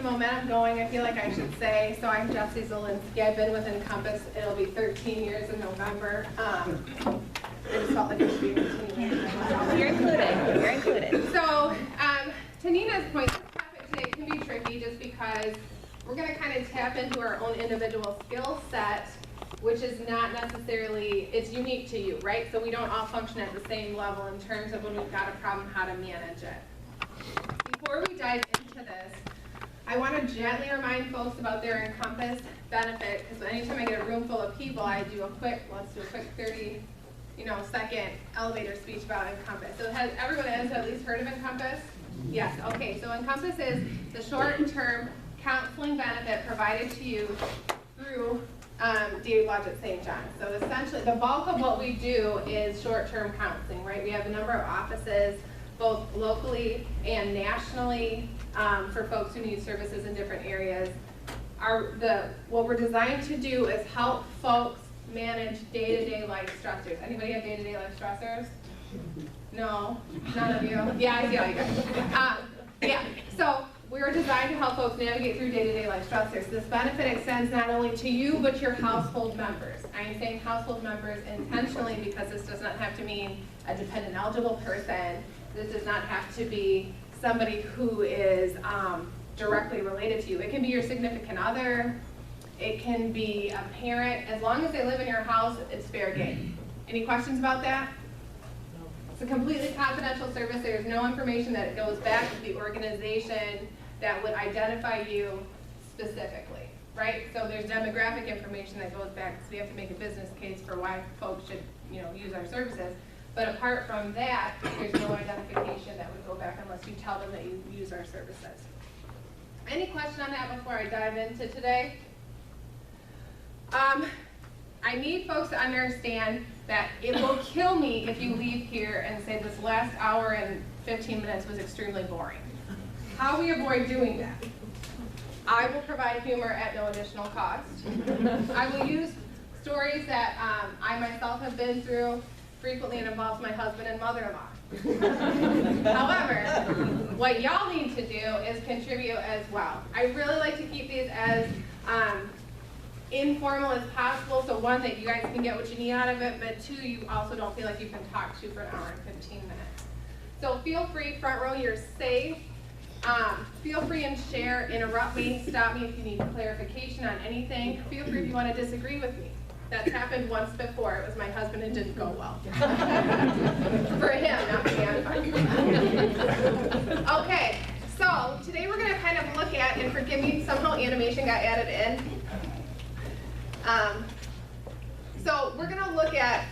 some momentum going, I feel like I should say. So I'm Jessie Zielinski. I've been with Encompass. It'll be 13 years in November. I just felt like it should be 13 years. You're included. You're included. So to Nina's point, this topic today can be tricky just because we're going to kind of tap into our own individual skill set, which is not necessarily, it's unique to you, right? So we don't all function at the same level in terms of when we've got a problem, how to manage it. Before we dive into this, I want to gently remind folks about their Encompass benefit, because anytime I get a room full of people, I do let's do a quick 30-second elevator speech about Encompass. So has everyone has at least heard of Encompass? Yes, okay, so Encompass is the short-term counseling benefit provided to you through DA Lodge at St. John's. So essentially, the bulk of what we do is short-term counseling, right? We have a number of offices, both locally and nationally, for folks who need services in different areas. What we're designed to do is help folks manage day-to-day life stressors. Anybody have day-to-day life stressors? No? None of you? Yeah, I see all you guys. Yeah, so we're designed to help folks navigate through day-to-day life stressors. This benefit extends not only to you, but your household members. I'm saying household members intentionally because this does not have to mean a dependent eligible person. This does not have to be somebody who is directly related to you. It can be your significant other. It can be a parent. As long as they live in your house, it's fair game. Any questions about that? It's a completely confidential service. There's no information that goes back to the organization that would identify you specifically, right? So there's demographic information that goes back, because we have to make a business case for why folks should, use our services. But apart from that, there's no identification that would go back unless you tell them that you use our services. Any question on that before I dive into today? I need folks to understand that it will kill me if you leave here and say this last hour and 15 minutes was extremely boring. How we avoid doing that? I will provide humor at no additional cost. I will use stories that I myself have been through. Frequently it involves my husband and mother-in-law. However, what y'all need to do is contribute as well. I really like to keep these as informal as possible, so one, that you guys can get what you need out of it, but two, you also don't feel like you can talk to for an hour and 15 minutes. So feel free, front row, you're safe. Feel free and share, interrupt me, stop me if you need clarification on anything. Feel free if you want to disagree with me. That's happened once before. It was my husband and didn't go well. For him, not me. Okay, so today we're going to kind of look at, and forgive me, somehow animation got added in. So we're going to look at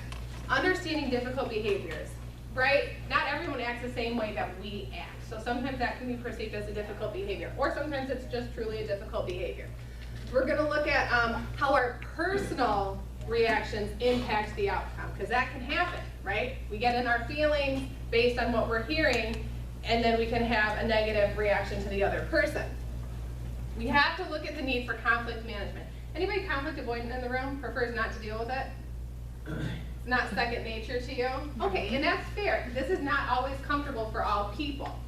understanding difficult behaviors, right? Not everyone acts the same way that we act. So sometimes that can be perceived as a difficult behavior, or sometimes it's just truly a difficult behavior. We're going to look at how our personal reactions impact the outcome, because that can happen, right? We get in our feelings based on what we're hearing, and then we can have a negative reaction to the other person. We have to look at the need for conflict management. Anybody conflict avoidant in the room prefers not to deal with it? It's not second nature to you? Okay, and that's fair. This is not always comfortable for all people.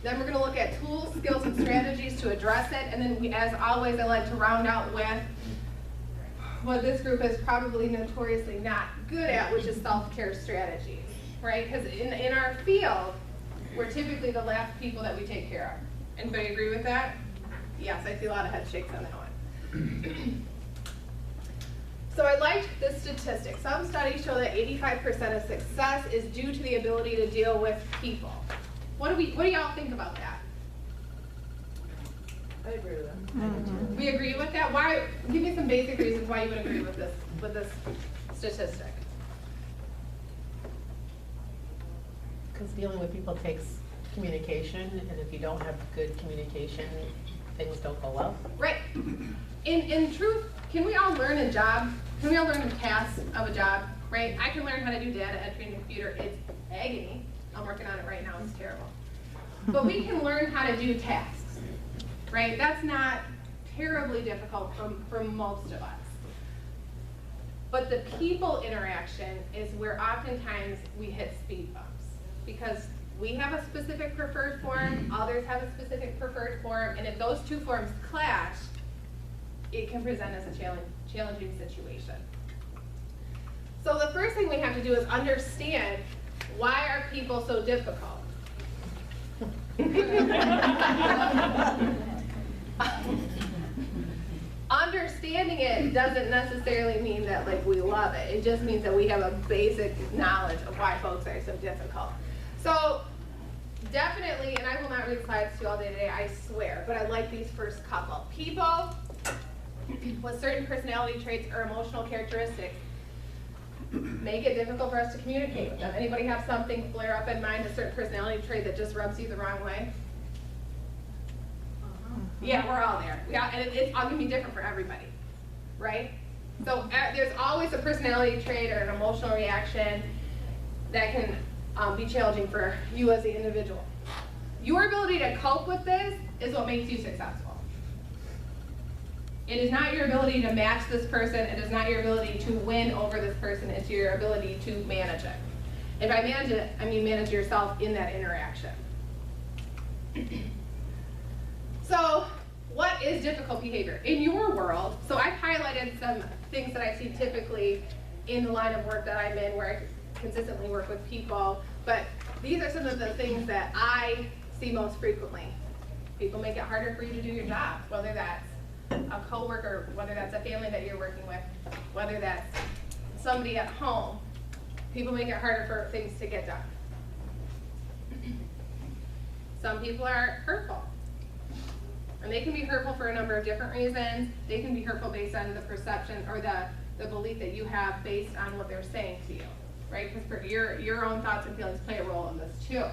Then we're going to look at tools, skills, and strategies to address it. And then, as always, I like to round out with what this group is probably notoriously not good at, which is self-care strategies, right? Because in our field, we're typically the last people that we take care of. Anybody agree with that? Yes, I see a lot of head shakes on that one. So I liked this statistic. Some studies show that 85% of success is due to the ability to deal with people. What do y'all think about that? I agree with that. Mm-hmm. We agree with that? Why? Give me some basic reasons why you would agree with this statistic. Because dealing with people takes communication, and if you don't have good communication, things don't go well. Right. In truth, can we all learn a job? Can we all learn the tasks of a job? Right? I can learn how to do data entry in the computer. It's agony. I'm working on it right now. It's terrible. But we can learn how to do tasks. Right? That's not terribly difficult for most of us. But the people interaction is where oftentimes we hit speed bumps. Because We have a specific preferred form, others have a specific preferred form, and if those two forms clash, it can present as a challenging situation. So the first thing we have to do is understand, why are people so difficult? Understanding it doesn't necessarily mean that like we love it. It just means that we have a basic knowledge of why folks are so difficult. So definitely, and I will not read slides to you all day today, I swear, but I like these first couple. People with certain personality traits or emotional characteristics make it difficult for us to communicate with them. Anybody have something flare up in mind, a certain personality trait that just rubs you the wrong way? Yeah, we're all there. And it's all gonna be different for everybody, right? So there's always a personality trait or an emotional reaction that can be challenging for you as the individual. Your ability to cope with this is what makes you successful. It is not your ability to match this person. It is not your ability to win over this person. It's your ability to manage it. If I manage it, I mean manage yourself in that interaction. So, what is difficult behavior? In your world, so I've highlighted some things that I see typically in the line of work that I'm in, where I consistently work with people, but these are some of the things that I see most frequently. People make it harder for you to do your job, whether that's a coworker, whether that's a family that you're working with, whether that's somebody at home. People make it harder for things to get done. Some people are hurtful. And they can be hurtful for a number of different reasons. They can be hurtful based on the perception or the belief that you have based on what they're saying to you, right? Because your own thoughts and feelings play a role in this too.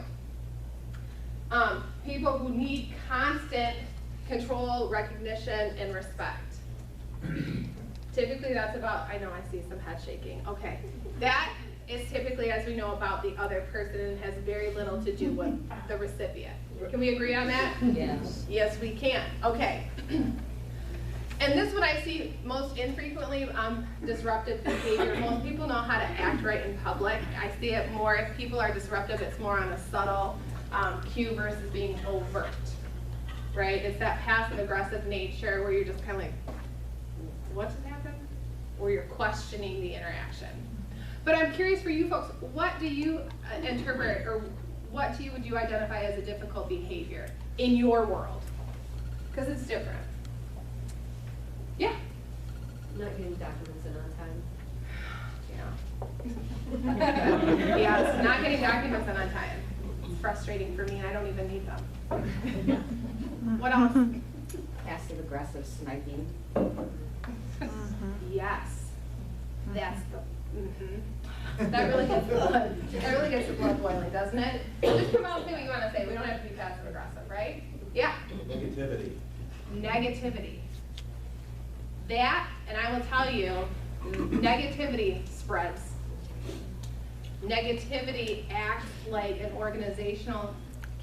People who need constant control, recognition, and respect. Typically that's about, I know I see some head shaking, okay. That is typically, as we know, about the other person and has very little to do with the recipient. Can we agree on that? Yes. Yes, we can. Okay. And this one I see most infrequently, disruptive behavior. Most people know how to act right in public. I see it more, if people are disruptive, it's more on a subtle cue versus being overt, right? It's that passive aggressive nature where you're just kind of like, what just happened? Or you're questioning the interaction. But I'm curious for you folks, what do you interpret, or what to you would you identify as a difficult behavior in your world? Because it's different. Yeah? Not getting documents in on time. Yeah. Yes, not getting documents in on time. It's frustrating for me, and I don't even need them. What else? Passive aggressive sniping. Yes. That's the, That really gets the blood boiling, doesn't it? Just come out and say what you want to say. We don't have to be passive aggressive, right? Yeah. Negativity. Negativity. That, and I will tell you, negativity spreads. Negativity acts like an organizational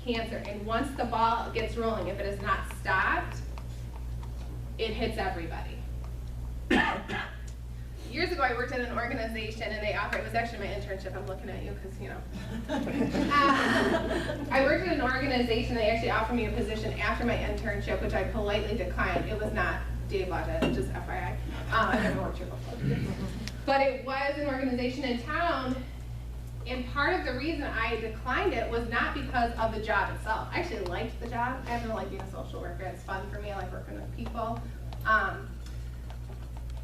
cancer, and once the ball gets rolling, if it is not stopped, it hits everybody. Years ago, I worked at an organization, and they offered, it was actually my internship, I'm looking at you because, you know. I worked at an organization, they actually offered me a position after my internship, which I politely declined. It was not Dave Budget, just FYI. I never worked here before. But it was an organization in town, and part of the reason I declined it was not because of the job itself. I actually liked the job. I happen to like being a social worker. It's fun for me. I like working with people.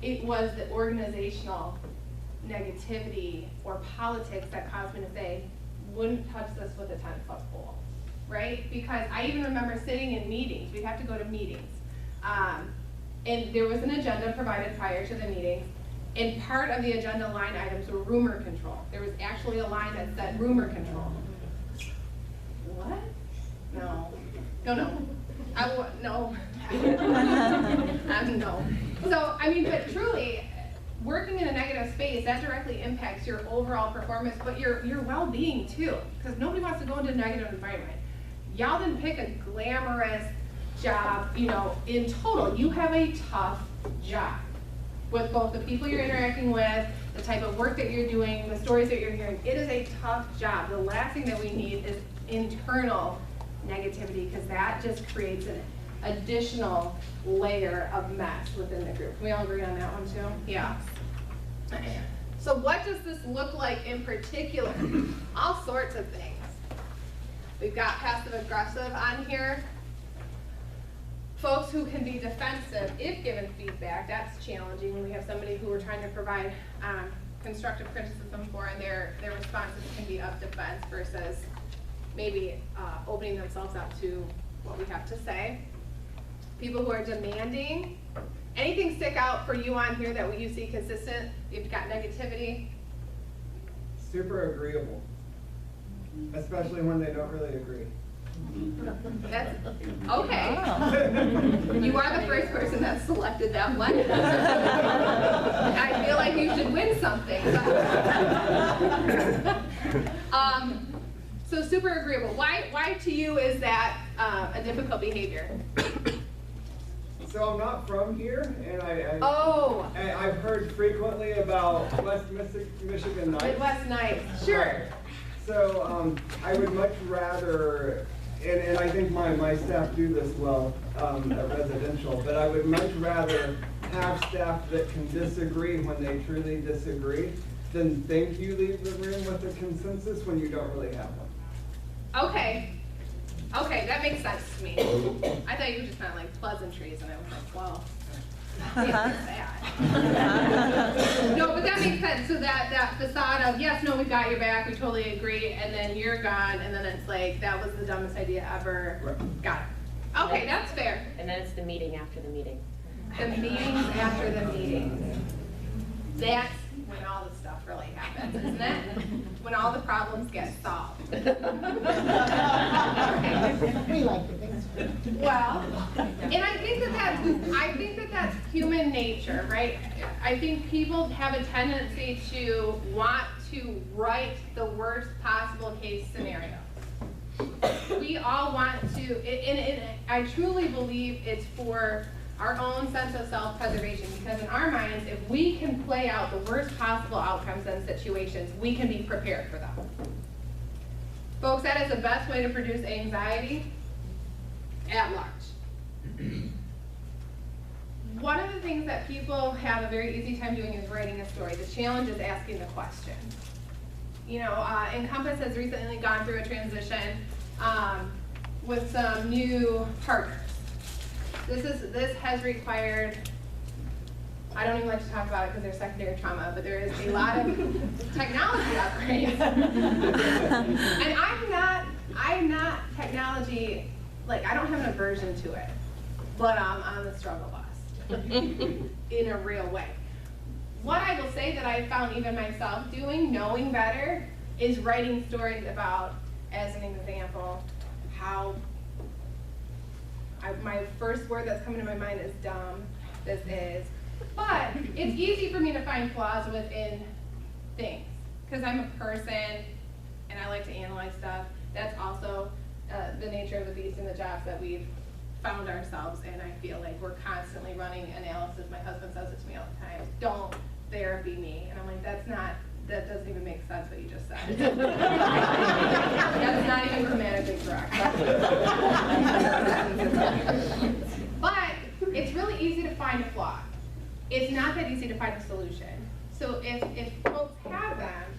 It was the organizational negativity or politics that caused me to say, wouldn't touch this with a 10-foot pole, right? Because I even remember sitting in meetings. We'd have to go to meetings. And there was an agenda provided prior to the meetings, and part of the agenda line items were rumor control. There was actually a line that said rumor control. What? No. No. No. No. So, I mean, but truly, working in a negative space, that directly impacts your overall performance, but your well-being too, because nobody wants to go into a negative environment. Y'all didn't pick a glamorous job, you know, in total. You have a tough job with both the people you're interacting with, the type of work that you're doing, the stories that you're hearing. It is a tough job. The last thing that we need is internal negativity, because that just creates an additional layer of mess within the group. Can we all agree on that one too? Yeah. So what does this look like in particular? All sorts of things. We've got passive aggressive on here. Folks who can be defensive if given feedback. That's challenging when we have somebody who we're trying to provide constructive criticism for, and their responses can be of defense versus maybe opening themselves up to what we have to say. People who are demanding. Anything stick out for you on here that you see consistent? You've got negativity. Super agreeable, especially when they don't really agree. That's, okay. You are the first person that selected that one. I feel like you should win something. So super agreeable. Why to you is that a difficult behavior? So I'm not from here, and Oh. I've heard frequently about West Michigan nights. Midwest nights, sure. So I would much rather, and I think my staff do this well at residential, but I would much rather have staff that can disagree when they truly disagree than think you leave the room with a consensus when you don't really have one. Okay. Okay, that makes sense to me. I thought you were just kind of like pleasantries, and I was like, well, that's bad. No, but that makes sense. So that facade of, yes, no, we got your back, we totally agree, and then you're gone, and then it's like, that was the dumbest idea ever. Right. Got it. Okay, that's fair. And then it's the meeting after the meeting. The meetings after the meetings. That's when all the stuff really happens, isn't it? When all the problems get solved. We like the things. Well, and I think that that's human nature, right? I think people have a tendency to want to write the worst possible case scenario. We all want to, and I truly believe it's for our own sense of self-preservation, because in our minds, if we can play out the worst possible outcomes and situations, we can be prepared for them. Folks, that is the best way to produce anxiety at large. One of the things that people have a very easy time doing is writing a story. The challenge is asking the question. You know, Encompass has recently gone through a transition with some new partners. This has required, I don't even like to talk about it because there's secondary trauma, but there is a lot of technology upgrades. And I'm not technology, like I don't have an aversion to it, but I'm on the struggle bus in a real way. What I will say that I found even myself doing, knowing better, is writing stories about, as an example, how my first word that's coming to my mind is dumb, this is. But it's easy for me to find flaws within things, because I'm a person and I like to analyze stuff. That's also the nature of the beast in the jobs that we've found ourselves in. I feel like we're constantly running analysis. My husband says it to me all the time, don't therapy me. And I'm like, that doesn't even make sense what you just said. That's not even grammatically correct. But it's really easy to find a flaw. It's not that easy to find a solution. So if folks have them,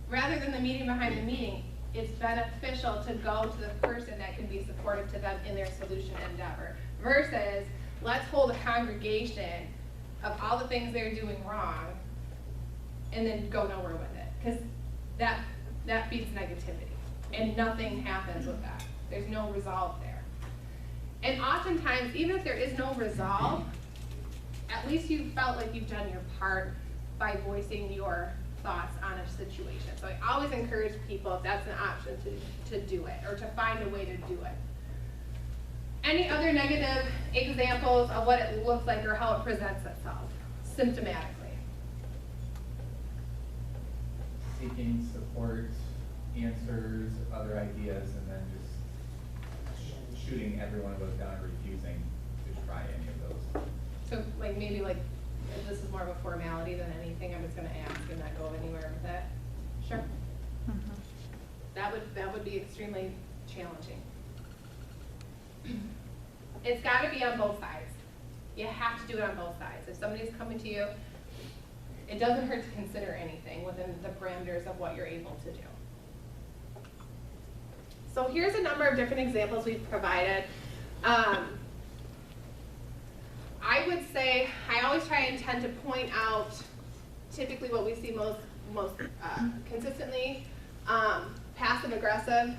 rather than the meeting behind the meeting, it's beneficial to go to the person that can be supportive to them in their solution endeavor, versus let's hold a congregation of all the things they're doing wrong and then go nowhere with it, because that feeds negativity, and nothing happens with that. There's no resolve there. And oftentimes, even if there is no resolve, at least you felt like you've done your part by voicing your thoughts on a situation. So I always encourage people, if that's an option, to do it, or to find a way to do it. Any other negative examples of what it looks like or how it presents itself symptomatically? Seeking support, answers, other ideas, and then just shooting every one of those down and refusing to try any of those. So like maybe like, if this is more of a formality than anything, I'm just gonna ask and not go anywhere with it. Sure. That would be extremely challenging. It's gotta be on both sides. You have to do it on both sides. If somebody's coming to you, it doesn't hurt to consider anything within the parameters of what you're able to do. So here's a number of different examples we've provided. I would say, I always try and tend to point out typically what we see most consistently. Passive aggressive,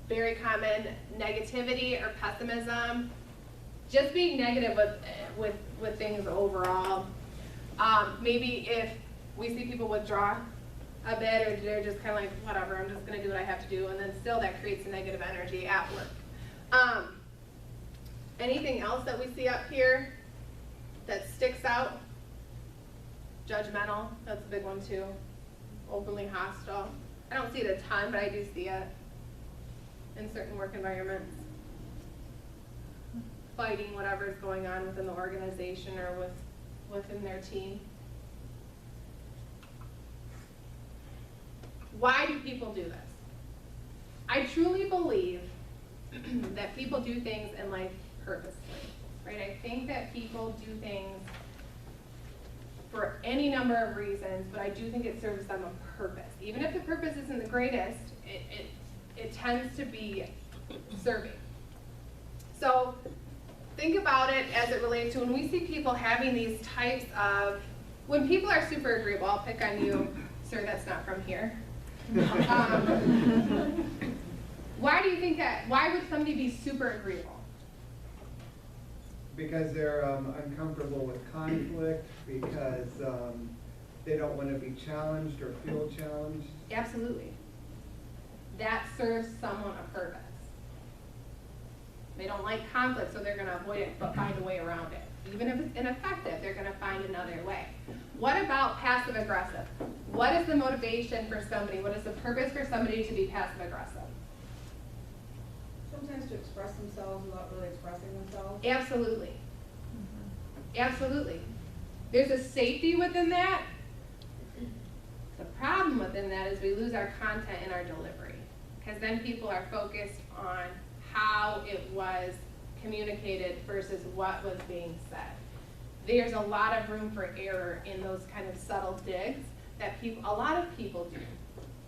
very common, negativity or pessimism, just being negative with things overall. Maybe if we see people withdraw a bit, or they're just kind of like, whatever, I'm just gonna do what I have to do, and then still that creates a negative energy at work. Anything else that we see up here that sticks out? Judgmental, that's a big one too. Openly hostile. I don't see it a ton, but I do see it in certain work environments. Fighting whatever's going on within the organization or within their team. Why do people do this? I truly believe that people do things in life purposely, right? I think that people do things for any number of reasons, but I do think it serves them a purpose. Even if the purpose isn't the greatest, it tends to be serving. So think about it as it relates to when we see people having these types of, when people are super agreeable, I'll pick on you, sir, that's not from here. Why do you think that, why would somebody be super agreeable? Because they're uncomfortable with conflict, because they don't want to be challenged or feel challenged. Absolutely. That serves someone a purpose. They don't like conflict, so they're going to avoid it, but find a way around it. Even if it's ineffective, they're going to find another way. What about passive aggressive? What is the motivation for somebody? What is the purpose for somebody to be passive aggressive? Sometimes to express themselves without really expressing themselves. Absolutely. Absolutely. There's a safety within that. The problem within that is we lose our content in our delivery, because then people are focused on how it was communicated versus what was being said. There's a lot of room for error in those kind of subtle digs that a lot of people do,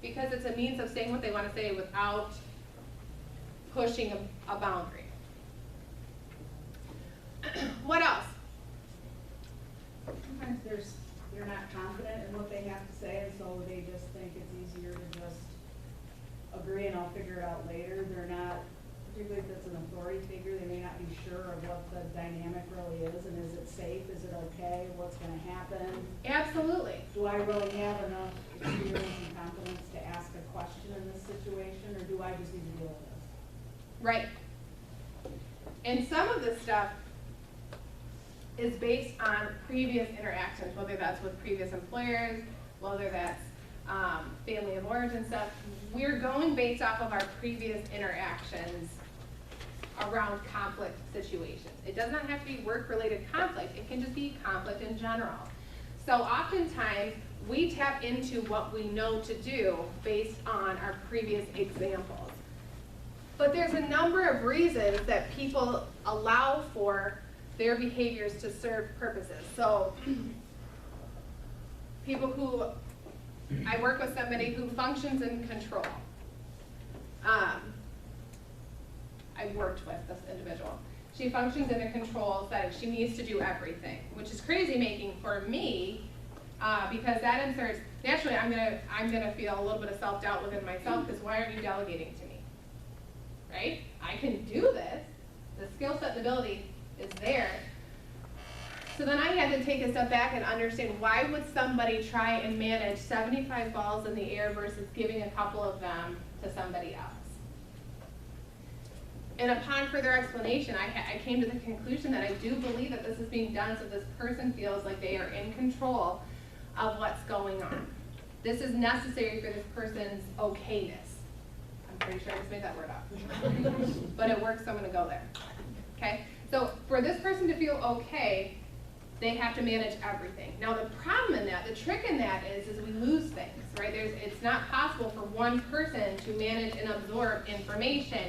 because it's a means of saying what they want to say without pushing a boundary. What else? Sometimes they're not confident in what they have to say, and so they just think it's easier to just agree and I'll figure it out later. They're not, particularly if it's an authority figure, they may not be sure of what the dynamic really is, and is it safe, is it okay, what's gonna happen? Absolutely. Do I really have enough experience and confidence to ask a question in this situation, or do I just need to deal with this? Right. And some of this stuff is based on previous interactions, whether that's with previous employers, whether that's family of origin stuff. We're going based off of our previous interactions around conflict situations. It does not have to be work-related conflict. It can just be conflict in general. So oftentimes, we tap into what we know to do based on our previous examples. But there's a number of reasons that people allow for their behaviors to serve purposes. So I work with somebody who functions in control. I worked with this individual. She functions in a control setting. She needs to do everything, which is crazy making for me, because that inserts, naturally I'm gonna feel a little bit of self-doubt within myself, because why aren't you delegating to me? Right? I can do this. The skill set and ability is there. So then I had to take a step back and understand, why would somebody try and manage 75 balls in the air versus giving a couple of them to somebody else? And upon further explanation, I came to the conclusion that I do believe that this is being done so this person feels like they are in control of what's going on. This is necessary for this person's okayness. I'm pretty sure I just made that word up. But it works, so I'm going to go there. Okay? So for this person to feel okay, they have to manage everything. Now, the problem in that, the trick in that is we lose things, right? It's not possible for one person to manage and absorb information,